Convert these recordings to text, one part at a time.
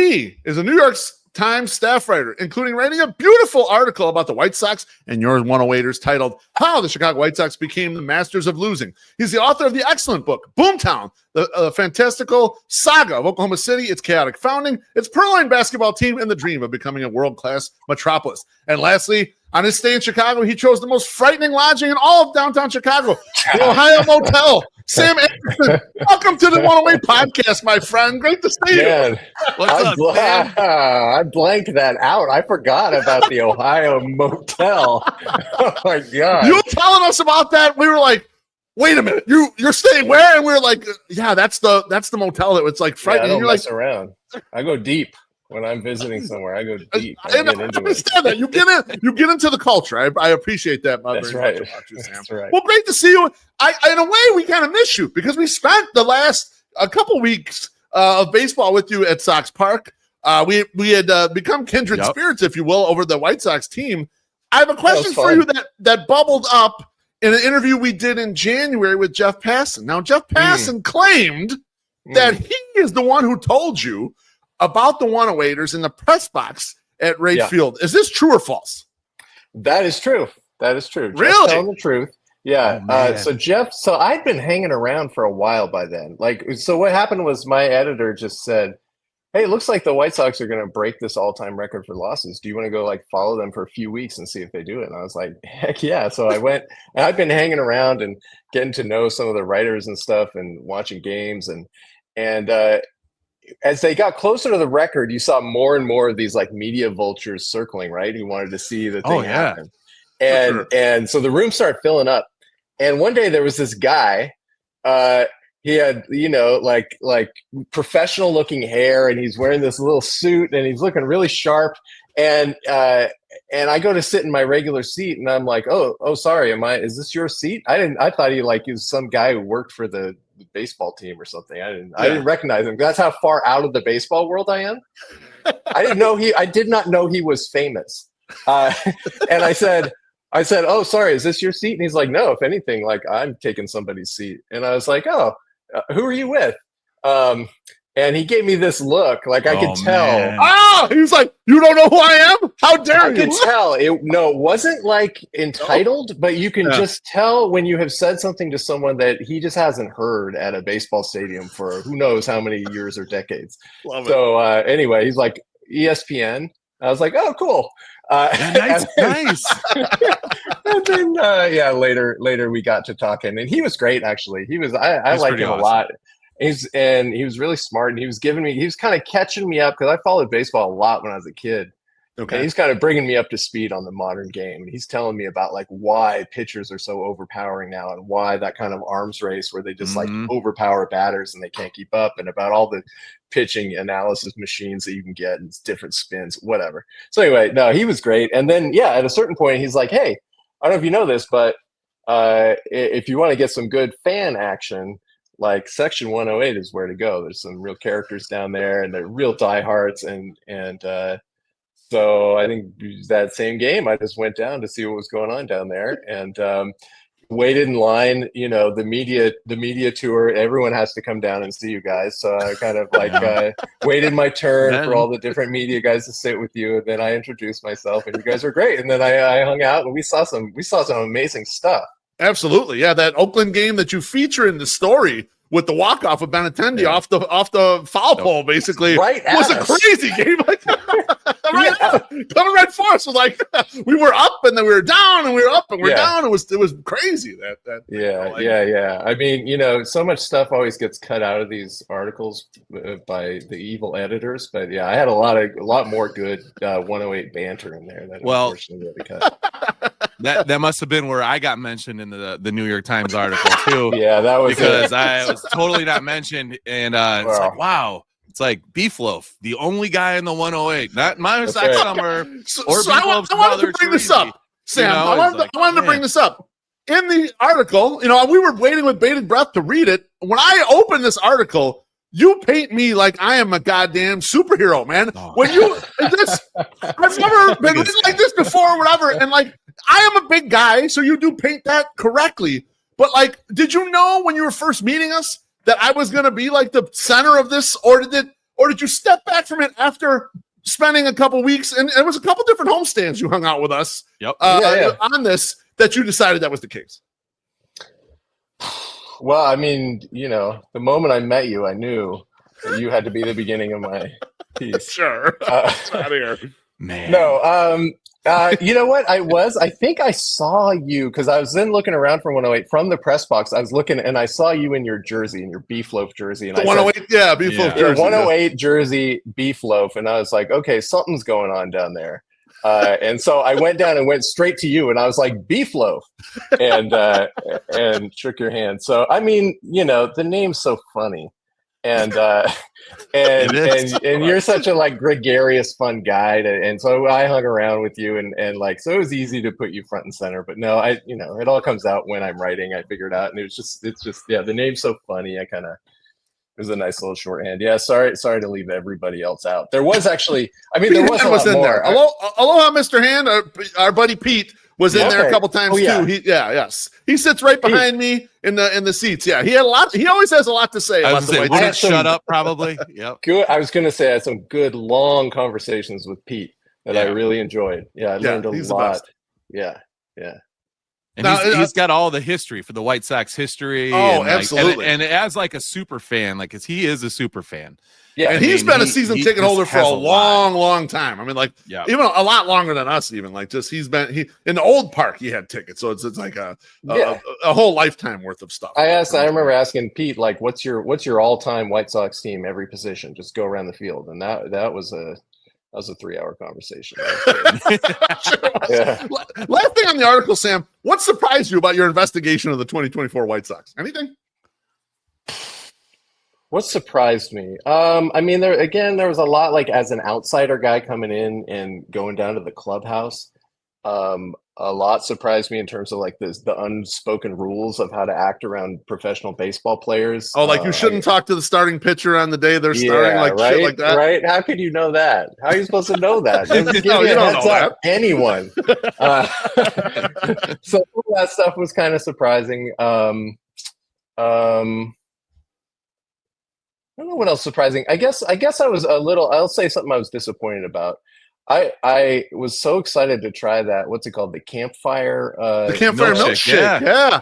He is a New York Times staff writer, including writing a beautiful article about the White Sox and your 108ers titled How the Chicago White Sox Became the Masters of Losing. He's the author of the excellent book, Boomtown, the fantastical saga of Oklahoma City, its chaotic founding, its Purloined Basketball Team, and the dream of becoming a world-class Metropolis. And lastly, on his stay in Chicago, he chose the most frightening lodging in all of downtown Chicago, the Ohio Motel. Sam Anderson, welcome to the 108 podcast, my friend. Great to see you. What's up, man? I blanked that out. I forgot about the Ohio Motel. Oh, my God. You were telling us about that. We were like, wait a minute. You're staying where? And we were like, yeah, that's the motel that was like frightening. I don't You're mess like, around. I go deep. When I'm visiting somewhere, I go deep. I understand that. You get into the culture. I appreciate that. That's right. That's right. Well, great to see you. In a way, we kind of miss you because we spent the last a couple weeks of baseball with you at Sox Park. We had become kindred spirits, if you will, over the White Sox team. I have a question for you that bubbled up in an interview we did in January with Jeff Passan. Now, Jeff Passan claimed that he is the one who told you about the 108ers in the press box at Wright Field. Is this true or false? That is true. Really? Jeff's telling the truth. Yeah. So I'd been hanging around for a while by then. So what happened was my editor just said, hey, it looks like the White Sox are going to break this all-time record for losses. Do you want to go follow them for a few weeks and see if they do it? And I was like, heck yeah. So I went, and I've been hanging around and getting to know some of the writers and stuff and watching games. And as they got closer to the record, you saw more and more of these media vultures circling, right? Who wanted to see the thing happen. And so the room started filling up. And one day there was this guy, he had, professional looking hair, and he's wearing this little suit and he's looking really sharp. And I go to sit in my regular seat and I'm like, oh, sorry. Is this your seat? I thought he was some guy who worked for the baseball team or something. I didn't recognize him. That's how far out of the baseball world I am. I did not know he was famous. And I said, oh, sorry, is this your seat? And he's like, no, if anything, I'm taking somebody's seat. And I was like, oh, who are you with? And he gave me this look, I could tell. Man. Oh, he was like, you don't know who I am? How dare you? I could tell. It wasn't entitled, but you can just tell when you have said something to someone that he just hasn't heard at a baseball stadium for who knows how many years or decades. Anyway, he's like, ESPN. I was like, oh, cool. Nice. And then, later we got to talking, and he was great, actually. I liked him a lot. He was really smart, and he was kind of catching me up because I followed baseball a lot when I was a kid. Okay. And he's kind of bringing me up to speed on the modern game. And he's telling me about why pitchers are so overpowering now, and why that kind of arms race where they just overpower batters and they can't keep up, and about all the pitching analysis machines that you can get and different spins, whatever. So anyway, no, he was great. And then, at a certain point, he's like, hey, I don't know if you know this, but if you want to get some good fan action, Section 108 is where to go. There's some real characters down there, and they're real diehards. And so I think that same game, I just went down to see what was going on down there, and waited in line. The media tour. Everyone has to come down and see you guys. So I kind of waited my turn for all the different media guys to sit with you, and then I introduced myself, and you guys were great. And then I hung out, and we saw some amazing stuff. Absolutely, yeah. That Oakland game that you feature in the story with the walk-off of Benintendi off the foul pole, basically, was a crazy game. Coming right for us was we were up and then we were down and we were up and we were down. It was crazy. That I mean, so much stuff always gets cut out of these articles by the evil editors. But I had a lot more good 108 banter in there that unfortunately we had to cut. That must have been where I got mentioned in the New York Times article too. Yeah, that was because I was totally not mentioned, and it's wow. It's BeefLoaf, the only guy in the 108, not MySoxSummer or BeefLoaf's brother. I wanted to bring this up, Sam. I wanted to bring this up. In the article, we were waiting with bated breath to read it. When I opened this article, you paint me like I am a goddamn superhero, man. Oh. When I've never been like this before, whatever. And I am a big guy, so you do paint that correctly. But did you know when you were first meeting us that I was going to be the center of this, or or did you step back from it after spending a couple weeks? And it was a couple different homestands you hung out with us on this that you decided that was the case. Well, I mean, the moment I met you, I knew that you had to be the beginning of my piece. Sure. Out of here. Man. No, you know what? I think I saw you because I was then looking around for 108 from the press box. I was looking and I saw you in your jersey, in your BeefLoaf jersey. And the 108, BeefLoaf jersey. 108 jersey, BeefLoaf. And I was like, okay, something's going on down there. And so I went down and went straight to you and I was like, BeefLoaf, and shook your hand. So, I mean, the name's so funny. And you're such a like gregarious, fun guy, and so I hung around with you, and like so it was easy to put you front and center. But no, it all comes out when I'm writing. I figured out, and it's just the name's so funny. It was a nice little shorthand. Yeah, sorry to leave everybody else out. There was actually, there was a lot in more. There. Aloha, Mr. Hand. Our buddy Pete was in there a couple times too. He sits right behind me in the seats. Yeah, he had a lot. He always has a lot to say about the White Sox. Shut up, probably. Yep. Good. I was going to say I had some good long conversations with Pete that I really enjoyed. Yeah, I learned a lot. Yeah. And he's got all the history for the White Sox history. Oh, absolutely. And as like a super fan, like he is a super fan. Yeah, and he's been a season ticket holder for a long time. I mean, like even a lot longer than us. Even like just he's been in the old park. He had tickets, so it's like a whole lifetime worth of stuff. I remember asking Pete like, "What's your all time White Sox team? Every position, just go around the field." And that was a 3-hour conversation. Yeah. Last thing on the article, Sam. What surprised you about your investigation of the 2024 White Sox? Anything? What surprised me? There was a lot, like as an outsider guy coming in and going down to the clubhouse. A lot surprised me in terms of like the unspoken rules of how to act around professional baseball players. Oh, like you shouldn't talk to the starting pitcher on the day they're starting, right, shit like that. Right? How could you know that? How are you supposed to know that? Give you me a don't heads know up, anyone. So all that stuff was kind of surprising. I don't know what else surprising. I guess I was I'll say something I was disappointed about. I was so excited to try that. What's it called? The campfire. The campfire milkshake. Yeah.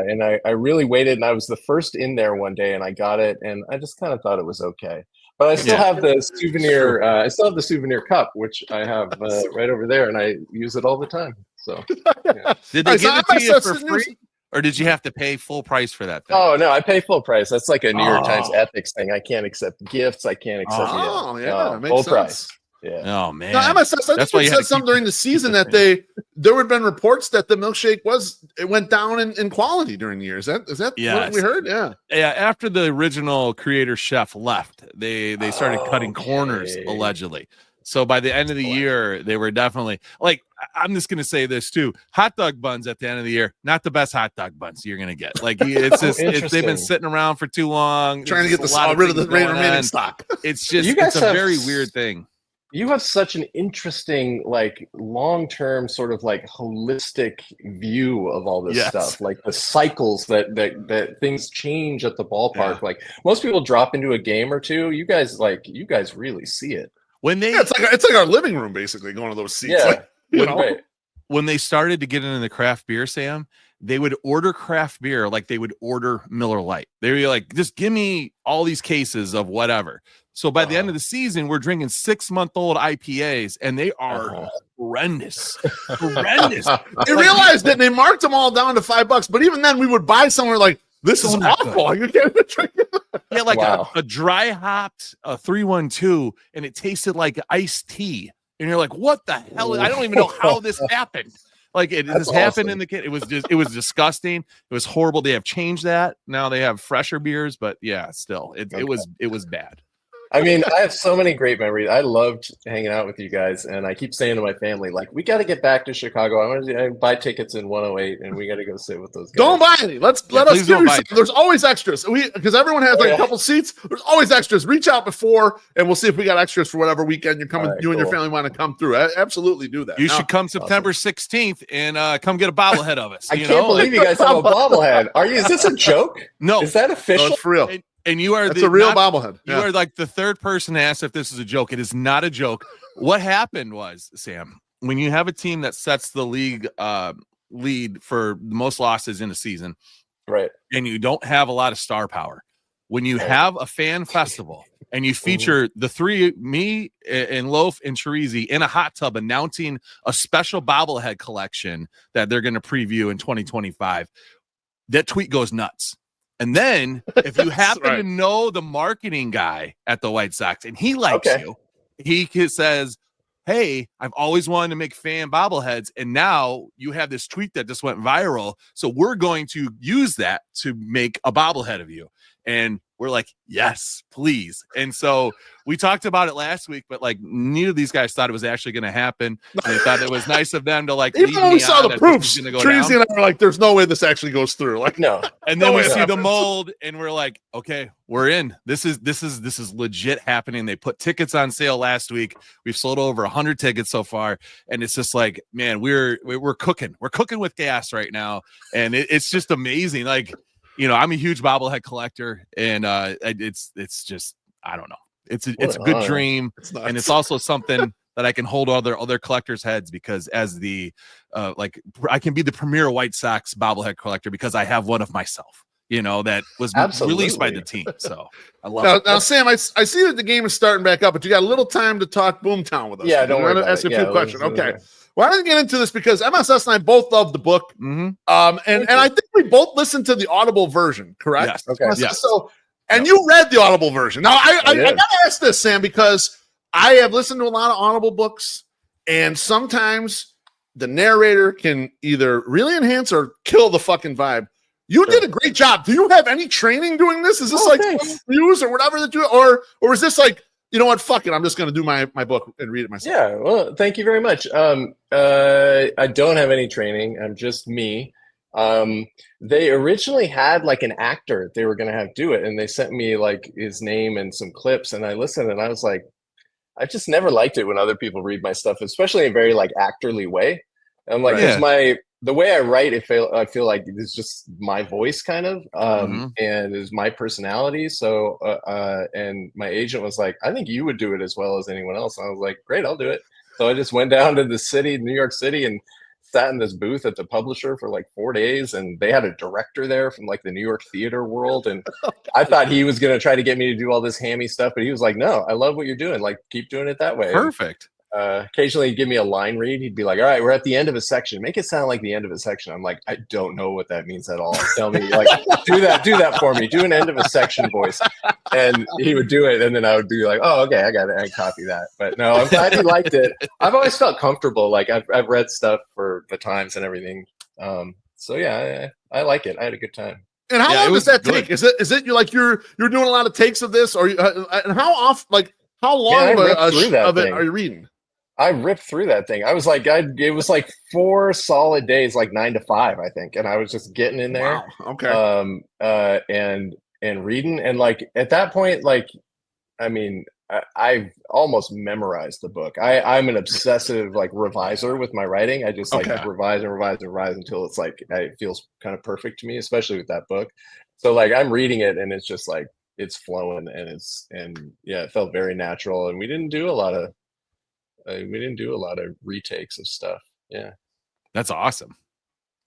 And I really waited, and I was the first in there one day, and I got it, and I just kind of thought it was okay. But I still have the souvenir. I still have the souvenir cup, which I have right over there, and I use it all the time. So, did they give it to you for free? Or did you have to pay full price for that thing? Oh, no, I pay full price. That's like a New York Times ethics thing. I can't accept gifts. I can't accept makes full price. Yeah. Oh, man. Now, MSS, I think you said something during the season that there would have been reports that the milkshake went down in quality during the year. Is that what we heard? Yeah. Yeah. After the original creator chef left, they started cutting corners, allegedly. So by the end of the year, they were definitely like, I'm just going to say this too. Hot dog buns at the end of the year, not the best hot dog buns you're going to get. Like it's just, they've been sitting around for too long. Trying to get rid of the remaining stock. It's just, it's a very weird thing. You have such an interesting, like long-term sort of like holistic view of all this stuff, like the cycles that things change at the ballpark. Yeah. Like most people drop into a game or two. You guys really see it. When they, it's like our living room, basically going to those seats. Yeah. When they started to get into the craft beer, Sam, they would order craft beer like they would order Miller Lite. They were like, just give me all these cases of whatever. So by the end of the season, we're drinking 6-month-old IPAs, and they are horrendous. Horrendous. They realized that they marked them all down to $5, but even then, we would buy somewhere like, this is awful. You can't even drink it. Yeah, like a dry hopped 312, and it tasted like iced tea. And you're like, what the hell? I don't even know how this happened. Like this happened in the kit. It was disgusting. It was horrible. They have changed that. Now they have fresher beers, but yeah, still it was bad. I mean, I have so many great memories. I loved hanging out with you guys, and I keep saying to my family, like, we got to get back to Chicago. I want to buy tickets in 108, and we got to go sit with those guys. Don't buy any. Let us give you some. There's always extras. Because everyone has like a couple seats. There's always extras. Reach out before, and we'll see if we got extras for whatever weekend you're coming. You and your family want to come through. Absolutely do that. You should come September 16th and come get a bobblehead of us. I can't believe you guys have a bobblehead. Is this a joke? No. Is that official? No, it's for real. And you are That's a real bobblehead. You are like the third person to ask if this is a joke. It is not a joke. What happened was, Sam, when you have a team that sets the league lead for the most losses in a season, right, and you don't have a lot of star power, when you have a fan festival and you feature the three, me and Loaf and Chirizi, in a hot tub announcing a special bobblehead collection that they're going to preview in 2025, that tweet goes nuts. And then if you happen to know the marketing guy at the White Sox and he likes you, he says, hey, I've always wanted to make fan bobbleheads, and now you have this tweet that just went viral, so we're going to use that to make a bobblehead of you. And we're like, yes, please. And so we talked about it last week, but like neither of these guys thought it was actually going to happen. And they thought it was nice of them to like, even though we saw the proofs, Tracy and I were like, there's no way this actually goes through. Like, no. And then we see the mold and we're like, okay, we're in. This is legit happening. They put tickets on sale last week. We've sold over 100 tickets so far. And it's just like, man, we're cooking. We're cooking with gas right now. And it's just amazing. Like, you know, I'm a huge bobblehead collector, and it's just, I don't know. It's a good dream, and it's also something that I can hold other collectors' heads, because as the I can be the premier White Sox bobblehead collector because I have one of myself, you know, that was released by the team. So I love it. Now, Sam, I see that the game is starting back up, but you got a little time to talk Boomtown with us. Yeah, don't worry about ask it. a few questions. Okay. Well, I didn't get into this because MSS and I both love the book. And I think we both listened to the Audible version, correct? Yes. Okay. Yes. So, and you read the Audible version. Now, I got to ask this, Sam, because I have listened to a lot of Audible books, and sometimes the narrator can either really enhance or kill the fucking vibe. You did a great job. Do you have any training doing this? Is this reviews or whatever that you, or is this like, you know what? Fuck it. I'm just going to do my book and read it myself. Yeah. Well, thank you very much. I don't have any training. I'm just me. They originally had like an actor they were going to have do it, and they sent me like his name and some clips, and I listened, and I was like, I just never liked it when other people read my stuff, especially in a very like actorly way. I'm like, it's the way I write, I feel like it's just my voice kind of, and it's my personality. So, and my agent was like, I think you would do it as well as anyone else. And I was like, great, I'll do it. So I just went down to the city, New York City, and sat in this booth at the publisher for like 4 days. And they had a director there from like the New York theater world. And I thought he was going to try to get me to do all this hammy stuff, but he was like, no, I love what you're doing. Like, keep doing it that way. Perfect. Occasionally he'd give me a line read. He'd be like, all right, we're at the end of a section. Make it sound like the end of a section. I'm like, I don't know what that means at all. Tell me, like, do that for me. Do an end of a section voice. And he would do it. And then I would be like, oh, okay, I got it. I copy that. But no, I'm glad he liked it. I've always felt comfortable. Like I've read stuff for the Times and everything. So yeah, I like it. I had a good time. And how long does that take? Is it you're doing a lot of takes of this, or and how often, like, how long of it are you reading? I ripped through that thing. I was like, it was like 4 solid days, like 9 to 5, I think. And I was just getting in there. Wow. Okay. And reading. And like, at that point, like, I mean, I've almost memorized the book. I'm an obsessive like reviser with my writing. I just like revise until it's like, it feels kind of perfect to me, especially with that book. So like, I'm reading it and it's just like, it's flowing, and it felt very natural. And we didn't do a lot of retakes of stuff. Yeah. That's awesome.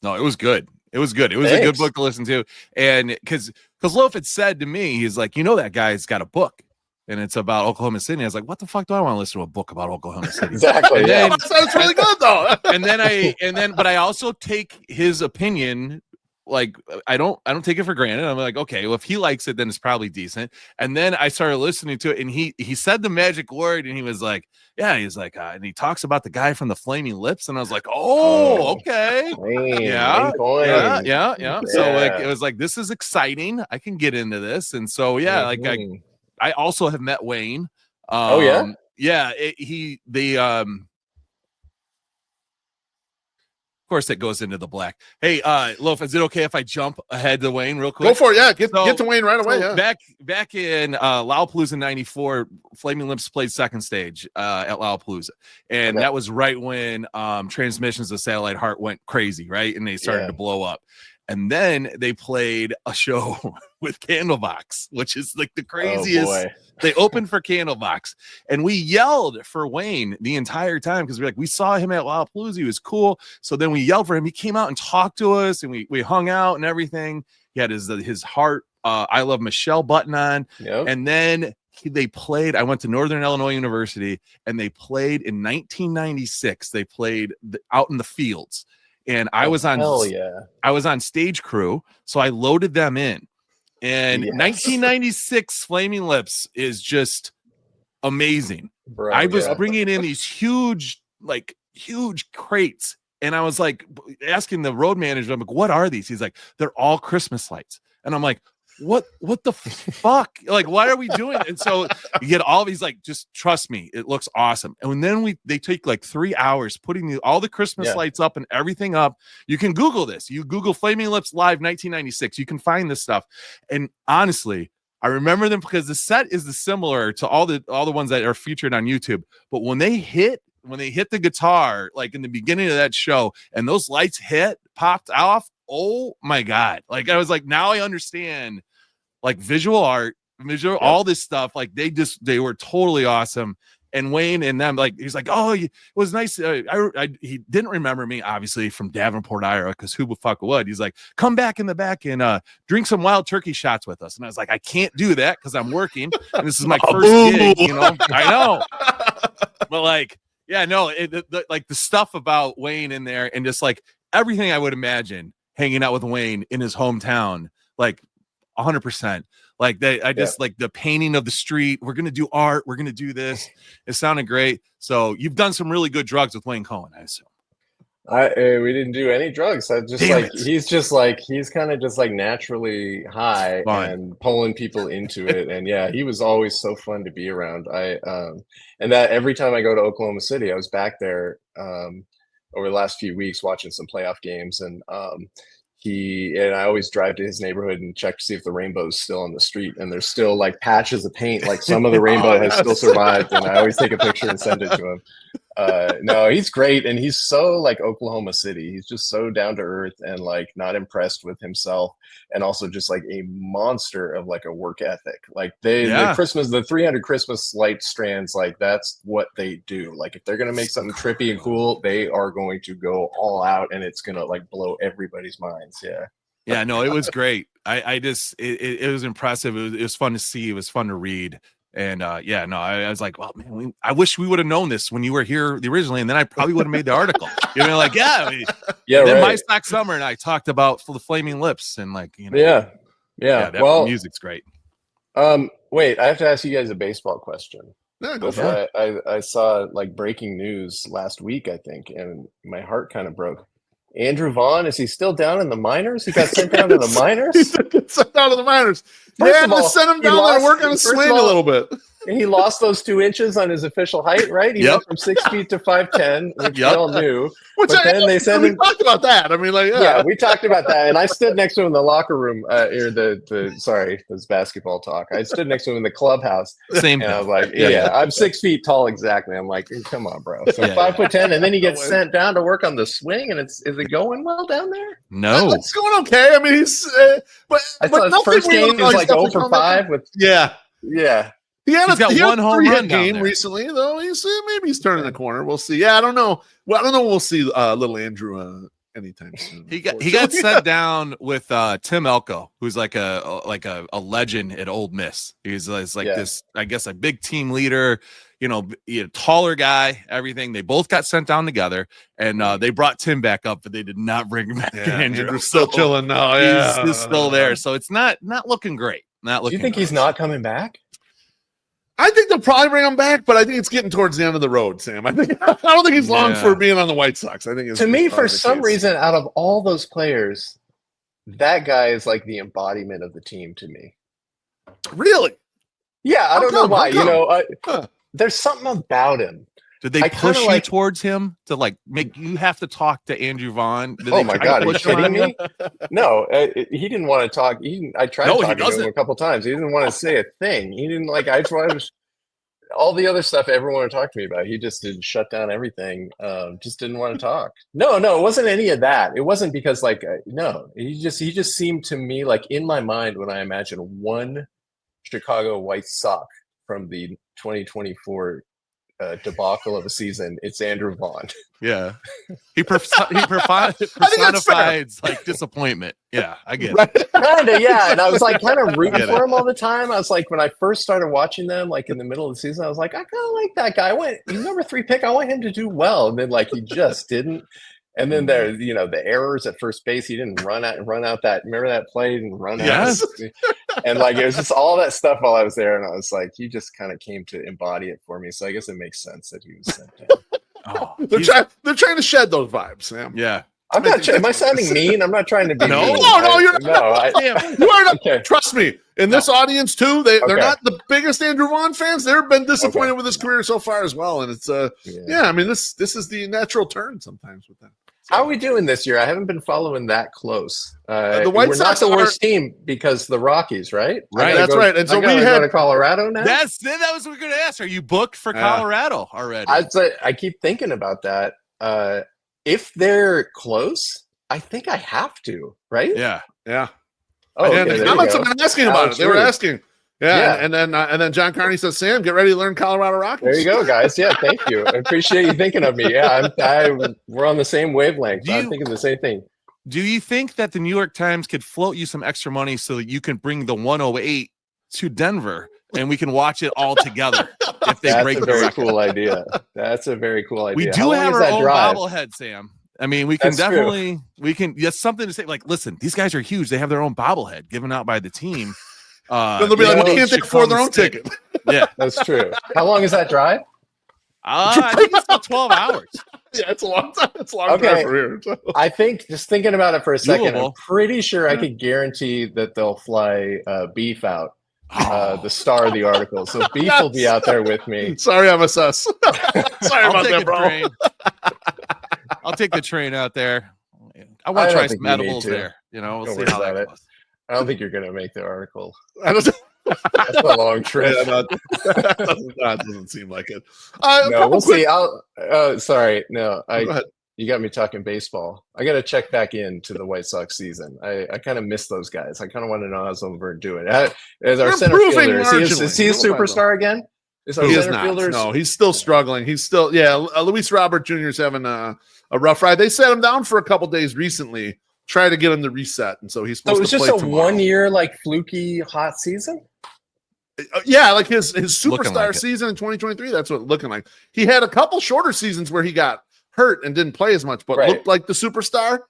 No, it was good. It was good. It was a good book to listen to. And because Loaf had said to me, he's like, you know, that guy's got a book and it's about Oklahoma City. I was like, what the fuck do I want to listen to a book about Oklahoma City? Exactly. And then, that sounds really good though. but I also take his opinion. Like, I don't take it for granted. I'm like, okay, well, if he likes it, then it's probably decent. And then I started listening to it, and he said the magic word, and he was like, yeah, he's like, and he talks about the guy from the Flaming Lips, and I was like, oh, okay, yeah. So like, it was like, this is exciting. I can get into this, and so like I also have met Wayne. Of course, it goes into the black. Hey, Loaf, is it okay if I jump ahead to Wayne real quick? Go for it. Yeah, get to Wayne right away. Back in Lollapalooza '94, Flaming Lips played second stage at Lollapalooza, and that was right when Transmissions of Satellite Heart went crazy, right? And they started to blow up. And then they played a show with Candlebox, which is like the craziest. They opened for Candlebox, and we yelled for Wayne the entire time because we saw him at Lollapalooza. He was cool. So then we yelled for him. He came out and talked to us, and we hung out and everything. He had his heart I Love Michelle button on. Yep. And then they played. I went to Northern Illinois University, and they played in 1996. They played out in the fields, and I was on stage crew, so I loaded them in. And 1996 Flaming Lips is just amazing. Bro, I was bringing in these huge crates, and I was like asking the road manager, I'm like, what are these? He's like, they're all Christmas lights. And I'm like, what the fuck? Like, what are we doing? And so you get all these, like, just trust me, it looks awesome. And then they take like 3 hours putting all the Christmas lights up and everything up. You can Google this. You Google Flaming Lips Live 1996. You can find this stuff. And honestly, I remember them because the set is similar to all the ones that are featured on YouTube. But when they hit the guitar, like in the beginning of that show, and those lights popped off, oh my God. Like, I was like, now I understand, like, visual art, all this stuff. Like, they were totally awesome. And Wayne and them, like, he's like, oh, it was nice. He didn't remember me, obviously, from Davenport, Iowa, because who the fuck would? He's like, come back in the back and drink some wild turkey shots with us. And I was like, I can't do that because I'm working. And this is my first gig, you know? I know. But, like, yeah, no, like the stuff about Wayne in there, and just like everything I would imagine hanging out with Wayne in his hometown, like 100%. Like like the painting of the street. We're going to do art. We're going to do this. It sounded great. So you've done some really good drugs with Wayne Cohen, I assume. We didn't do any drugs. He's kind of just like naturally high and pulling people into it. And yeah, he was always so fun to be around. And that every time I go to Oklahoma City, I was back there over the last few weeks watching some playoff games, and I always drive to his neighborhood and check to see if the rainbow's still on the street, and there's still like patches of paint, like some of the rainbow has still survived, and I always take a picture and send it to him. No, he's great, and he's so like Oklahoma City. He's just so down to earth and like not impressed with himself, and also just like a monster of like a work ethic. Like the 300 Christmas light strands, like that's what they do. Like if they're gonna make something trippy and cool, they are going to go all out, and it's gonna like blow everybody's minds. Yeah, no, it was great. It was impressive. It was fun to see. It was fun to read. And I was like, well, man, I wish we would have known this when you were here originally, and then I probably would have made the article. You know, like, then MySoxSummer and I talked about the Flaming Lips, and like, you know, that music's great. Wait, I have to ask you guys a baseball question. No, go for it. I saw like breaking news last week, I think, and my heart kind of broke. Andrew Vaughn, is he still down in the minors? He got sent down to the minors? He got sent down to the minors. Send him down there to work on his swing a little bit. He lost those 2 inches on his official height, right? He went from 6 feet to 5'10", which we all knew. We talked about that. I mean, like, we talked about that. And I stood next to him in the locker room, this basketball talk. I stood next to him in the clubhouse. Same. And I was like, I'm 6 feet tall exactly. I'm like, come on, bro. So 5'10", and then he gets sent down to work on the swing, and is it going well down there? No, it's going okay. I mean, he's I saw his first game was like 0 for 5 with yeah. He had one home run game recently, though. Maybe he's turning the corner. We'll see. Yeah, I don't know. Well, I don't know. We'll see little Andrew anytime soon. He got sent down with Tim Elko, who's like a legend at Ole Miss. He's like this, I guess, a big team leader. You know, taller guy. Everything. They both got sent down together, and they brought Tim back up, but they did not bring back Andrew. Andrew's still chilling now. He's still there, so it's not looking great. Not looking. Do you think he's not coming back? I think they'll probably bring him back, but I think it's getting towards the end of the road, Sam. I don't think he's long for being on the White Sox. I think to me, for some reason, out of all those players, that guy is like the embodiment of the team to me. Really? Yeah, I don't know why. You know, there's something about him. Did they push you towards him to like make you have to talk to Andrew Vaughn? Oh my God, are you kidding me? No, he didn't want to talk. I tried talking to him a couple times. He didn't want to say a thing. He didn't like. all the other stuff everyone wanted to talk to me about. He just did shut down everything. Just didn't want to talk. No, it wasn't any of that. It wasn't because no, he just seemed to me like in my mind when I imagine one Chicago White Sox from the 2024 debacle of a season, it's Andrew Vaughn. Yeah, he personifies like disappointment. Yeah, I get it. Kinda, yeah. And I was like kind of rooting for him all the time. I was like, when I first started watching them, like in the middle of the season, I was like, I kind of like that guy. He's number 3 pick. I want him to do well. And then like he just didn't. And then there, the errors at first base. He didn't run out that. Remember that play? He didn't run out. Yes. And like it was just all that stuff while I was there, and I was like, he just kind of came to embody it for me. So I guess it makes sense that he was sent down. They're trying to shed those vibes, Sam. Yeah. I'm not. Am I sounding mean? I'm not trying to be. No, mean. No, you're not. No, You are not. Okay. Trust me. In this audience too, they're not the biggest Andrew Vaughn fans. They've been disappointed with his career so far as well, and it's yeah. I mean, this is the natural turn sometimes with them. How are we doing this year? I haven't been following that close. The White we're Sox not the worst team because the Rockies, right? Right, that's right. And so we had go to Colorado now. That was what we were going to ask. Are you booked for Colorado already? I keep thinking about that. If they're close, I think I have to. Right? Yeah. Oh, and the comments have been asking about it. They were asking. Yeah. And then John Carney says, Sam, get ready to learn Colorado Rockies. There you go, guys. Yeah, thank you. I appreciate you thinking of me. Yeah, we're on the same wavelength. I'm thinking the same thing. Do you think that the New York Times could float you some extra money so that you can bring the 108 to Denver and we can watch it all together if they break the record? That's a very cool idea. That's a very cool idea. We do have our own bobblehead, Sam. I mean, we can that's something to say. Like, listen, these guys are huge. They have their own bobblehead given out by the team. Then they'll be like, we can't take for their own ticket. Yeah, that's true. How long is that drive? I think it's about 12 hours. Yeah, it's a long time. It's a long drive for here. So. I think just thinking about it for a second, Doable. I'm pretty sure I could guarantee that they'll fly Beef out, the star of the article. So Beef will be out there with me. Sorry, MSS. Sorry about that, bro. Train. I'll take the train out there. I want to try some edibles there. We'll see how that goes. I don't think you're going to make the article. That's a long trip. Yeah, that doesn't seem like it. No, we'll see. Sorry. No, you got me talking baseball. I got to check back into the White Sox season. I kind of miss those guys. I kind of want to know how Silver doing. As our center fielder, is he a superstar again? He is not. No, he's still struggling. He's still, Luis Robert Jr. is having a rough ride. They set him down for a couple days recently, try to get him to reset, and so he's supposed to play tomorrow. So it was just a 1 year like fluky hot season. Yeah, like his superstar season in 2023. That's what it's looking like. He had a couple shorter seasons where he got hurt and didn't play as much, but looked like the superstar.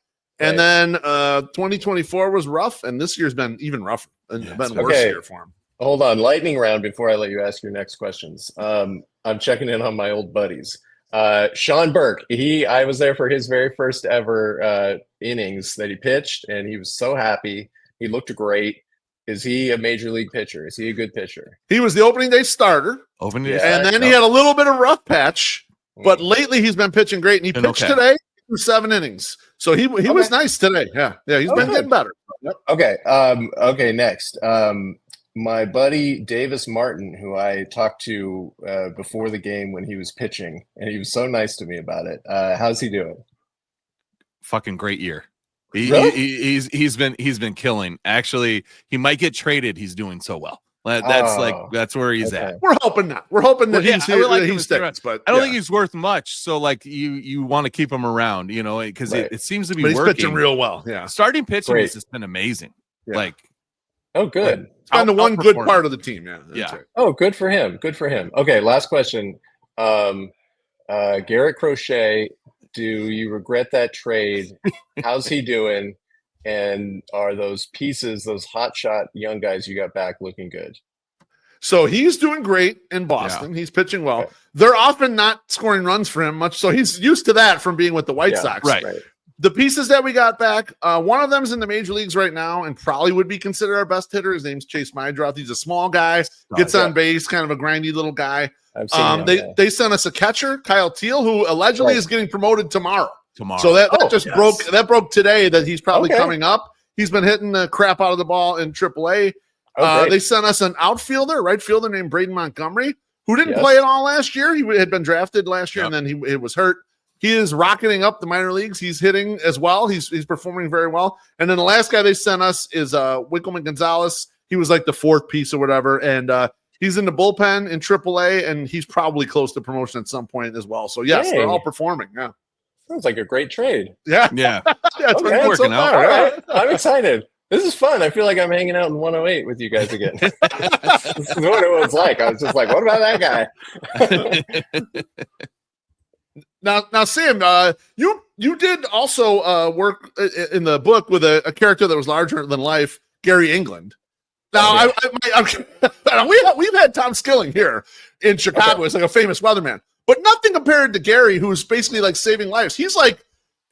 And then 2024 was rough, and this year's been even rougher and been worse year for him. Hold on, lightning round before I let you ask your next questions. I'm checking in on my old buddies. Sean Burke, I was there for his very first ever innings that he pitched, and he was so happy. He looked great. Is he a major league pitcher? Is he a good pitcher? He was the opening day starter. And then he had a little bit of rough patch, but lately he's been pitching great, and he pitched today through 7 innings. So he was nice today. Yeah, he's been getting better. Yep. Okay, next. My buddy Davis Martin, who I talked to before the game when he was pitching, and he was so nice to me about it. How's he doing? Fucking great year. Really? He's been killing. Actually, he might get traded. He's doing so well. That's where he's at. We're hoping not. We're hoping that he sticks, but I don't think he's worth much. So like you want to keep him around, because it seems to be he's working pitching real well. Yeah, starting pitching has just been amazing. Yeah. Good. It's been the one good part of the team. Yeah. Right. Oh, good for him. Good for him. Okay, last question. Garrett Crochet, do you regret that trade? How's he doing? And are those pieces, those hotshot young guys you got back, looking good? So he's doing great in Boston. Yeah. He's pitching well. Okay. They're often not scoring runs for him much, so he's used to that from being with the White Sox. Right. The pieces that we got back, one of them is in the major leagues right now and probably would be considered our best hitter. His name's Chase Mydroth. He's a small guy, gets on base, kind of a grindy little guy. They sent us a catcher, Kyle Teal, who allegedly is getting promoted tomorrow. So that broke today that he's probably coming up. He's been hitting the crap out of the ball in AAA. They sent us an outfielder, right fielder named Braden Montgomery, who didn't play at all last year. He had been drafted last year, and then he was hurt. He is rocketing up the minor leagues. He's hitting as well. He's performing very well. And then the last guy they sent us is Winkleman Gonzalez. He was like the fourth piece or whatever, and he's in the bullpen in AAA, and he's probably close to promotion at some point as well. So yes, they're all performing. Yeah, sounds like a great trade. Yeah, yeah, it's okay. Working so out. Far, right? I'm excited. This is fun. I feel like I'm hanging out in 108 with you guys again. This is what it was like. I was just like, what about that guy? Now, Sam, you did also work in the book with a character that was larger than life, Gary England. Now, we've had Tom Skilling here in Chicago. It's like a famous weatherman, but nothing compared to Gary, who's basically like saving lives. He's like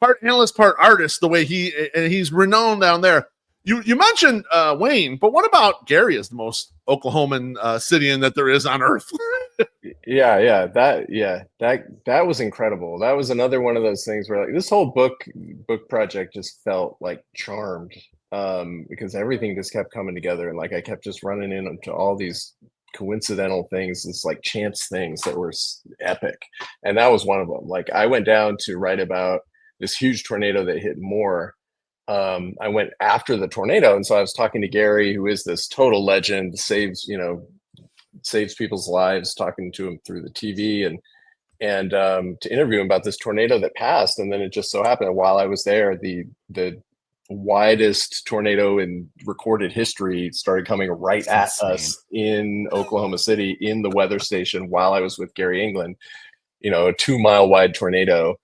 part analyst, part artist. The way he's renowned down there. You mentioned Wayne, but what about Gary as the most Oklahoman Cityan that there is on earth? That was incredible. That was another one of those things where like this whole book project just felt like charmed because everything just kept coming together, and like I kept just running into all these coincidental things, this like chance things that were epic, and that was one of them. Like I went down to write about this huge tornado that hit Moore. I went after the tornado, and so I was talking to Gary, who is this total legend, saves people's lives, talking to him through the TV, and to interview him about this tornado that passed. And then it just so happened while I was there, the widest tornado in recorded history started coming right at us in Oklahoma City in the weather station while I was with Gary England. A 2-mile wide tornado,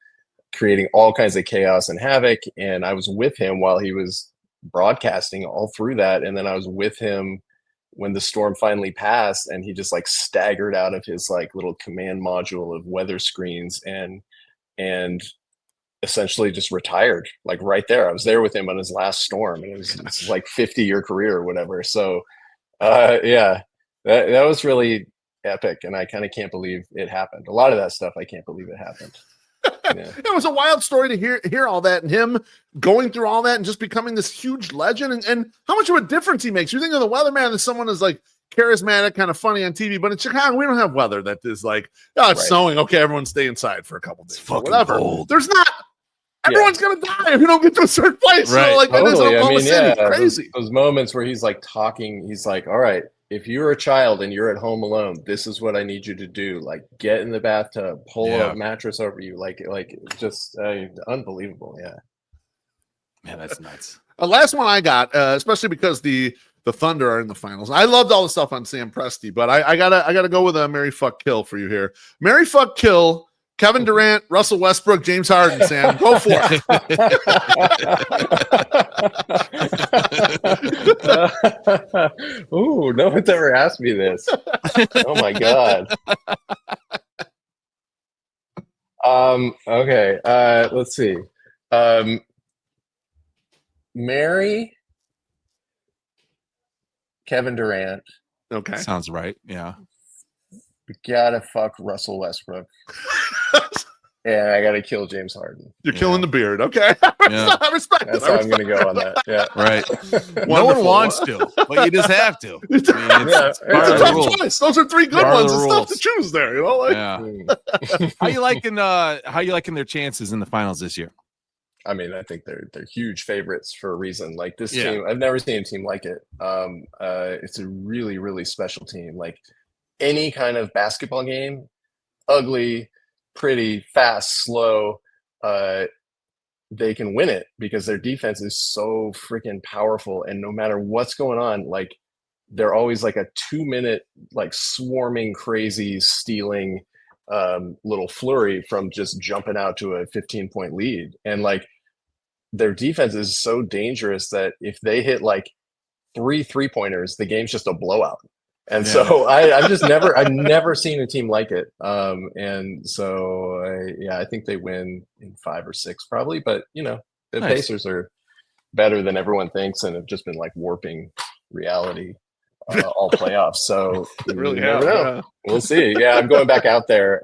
creating all kinds of chaos and havoc. And I was with him while he was broadcasting all through that. And then I was with him when the storm finally passed, and he just like staggered out of his like little command module of weather screens and essentially just retired like right there. I was there with him on his last storm, and it was like 50-year career or whatever. So that was really epic. And I kind of can't believe it happened. A lot of that stuff, I can't believe it happened. Yeah. It was a wild story to hear all that, and him going through all that and just becoming this huge legend, and how much of a difference he makes. You think of the weatherman as someone who's like charismatic, kind of funny on TV, but in Chicago, we don't have weather that is like, it's snowing. Okay, everyone stay inside for a couple days. It's whatever. Cold. There's not. Everyone's gonna die if you don't get to a certain place. Right. So like it is Oklahoma City. It's crazy. Those moments where he's like talking, he's like, all right, if you're a child and you're at home alone, this is what I need you to do. Like get in the bathtub, pull a mattress over you. Like just unbelievable. Yeah. Man, that's nuts. Last one I got, especially because the Thunder are in the finals. I loved all the stuff on Sam Presti, but I gotta go with a Marry Fuck Kill for you here. Marry Fuck Kill, Kevin Durant, Russell Westbrook, James Harden. Sam, go for it. Ooh, no one's ever asked me this. Oh my god. Okay. Let's see. Marry Kevin Durant. Okay. Sounds right. Yeah. We gotta fuck Russell Westbrook. And I gotta kill James Harden. You're killing the beard. Okay. I respect it. That's how I'm gonna go on that. Yeah. Right. No one wants to, but you just have to. It's a tough choice. Those are three good ones. It's tough to choose there. How you liking their chances in the finals this year? I mean, I think they're huge favorites for a reason. Like this team, I've never seen a team like it. It's a really, really special team. Like any kind of basketball game, ugly, pretty, fast, slow, they can win it because their defense is so freaking powerful. And no matter what's going on, like they're always like a 2-minute, like swarming, crazy, stealing little flurry from just jumping out to a 15-point lead. And like their defense is so dangerous that if they hit like 3 3-pointers, the game's just a blowout. And so I've never seen a team like it. And so I think they win in 5 or 6 probably, but the Pacers are better than everyone thinks and have just been like warping reality all playoffs. So really never know. We'll see. Yeah. I'm going back out there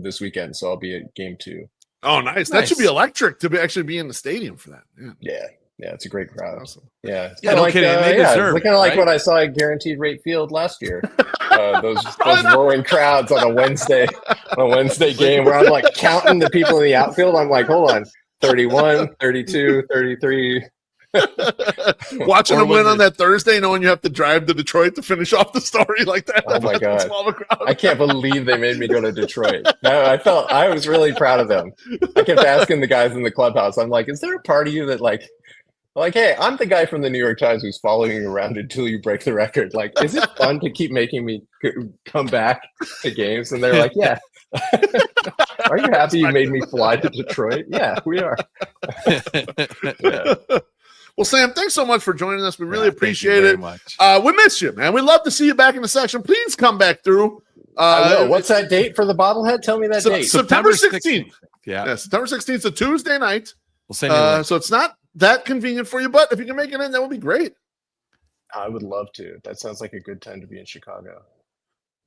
this weekend. So I'll be at game 2. Oh, nice. That should be electric to actually be in the stadium for that. Yeah. Yeah, it's a great crowd. Awesome. Yeah, it's Yeah, no like, kidding. They deserve it's kind of like right? what I saw at Guaranteed Rate Field last year. Those roaring crowds on a Wednesday game where I'm like counting the people in the outfield. I'm like, hold on, 31, 32, 33. Watching them win on that Thursday, knowing you have to drive to Detroit to finish off the story like that. Oh my God. I can't believe they made me go to Detroit. No, I was really proud of them. I kept asking the guys in the clubhouse, I'm like, is there a part of you that like, hey, I'm the guy from the New York Times who's following you around until you break the record. Like, is it fun to keep making me come back to games? And they're like, yeah. Are you happy you made me fly to Detroit? Yeah, we are. Yeah. Well, Sam, thanks so much for joining us. We really appreciate it. Much. We miss you, man. We'd love to see you back in the section. Please come back through. I will. What's that date for the bobblehead? Tell me that date. September 16th. Yeah, September 16th is a Tuesday night. We'll send you a link. So it's not that convenient for you, but if you can make it in, that would be great. I would love to. That sounds like a good time to be in Chicago.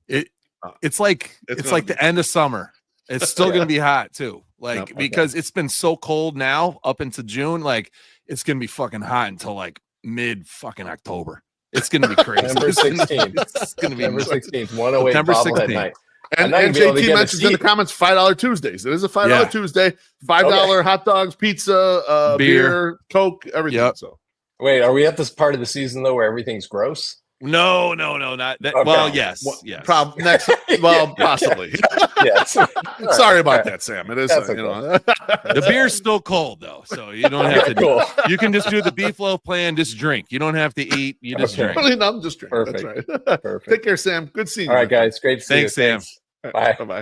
It's like the end of summer. It's still going to be hot too. Like, because it's been so cold now up into June, like it's going to be fucking hot until like mid fucking October. It's going to be crazy. September 16th. It's going to be September 16th, 108 September bobblehead 16th. night. And JT mentions in the comments $5 Tuesdays. It is a $5 Tuesday. $5 hot dogs, pizza, beer, Coke, everything. Yep. So wait, are we at this part of the season though where everything's gross? No, not that. Okay. Well, yes. Next, possibly. Yes. Sorry about that, Sam. It is, the beer's still cold though, so you don't have to. Cool. You can just do the BeefLoaf plan. Just drink. You don't have to eat. You just drink. No, just drink. Perfect. That's right. Perfect. Take care, Sam. Good seeing you. All right, guys. Great to see you. Thanks, Sam. Bye. Bye-bye.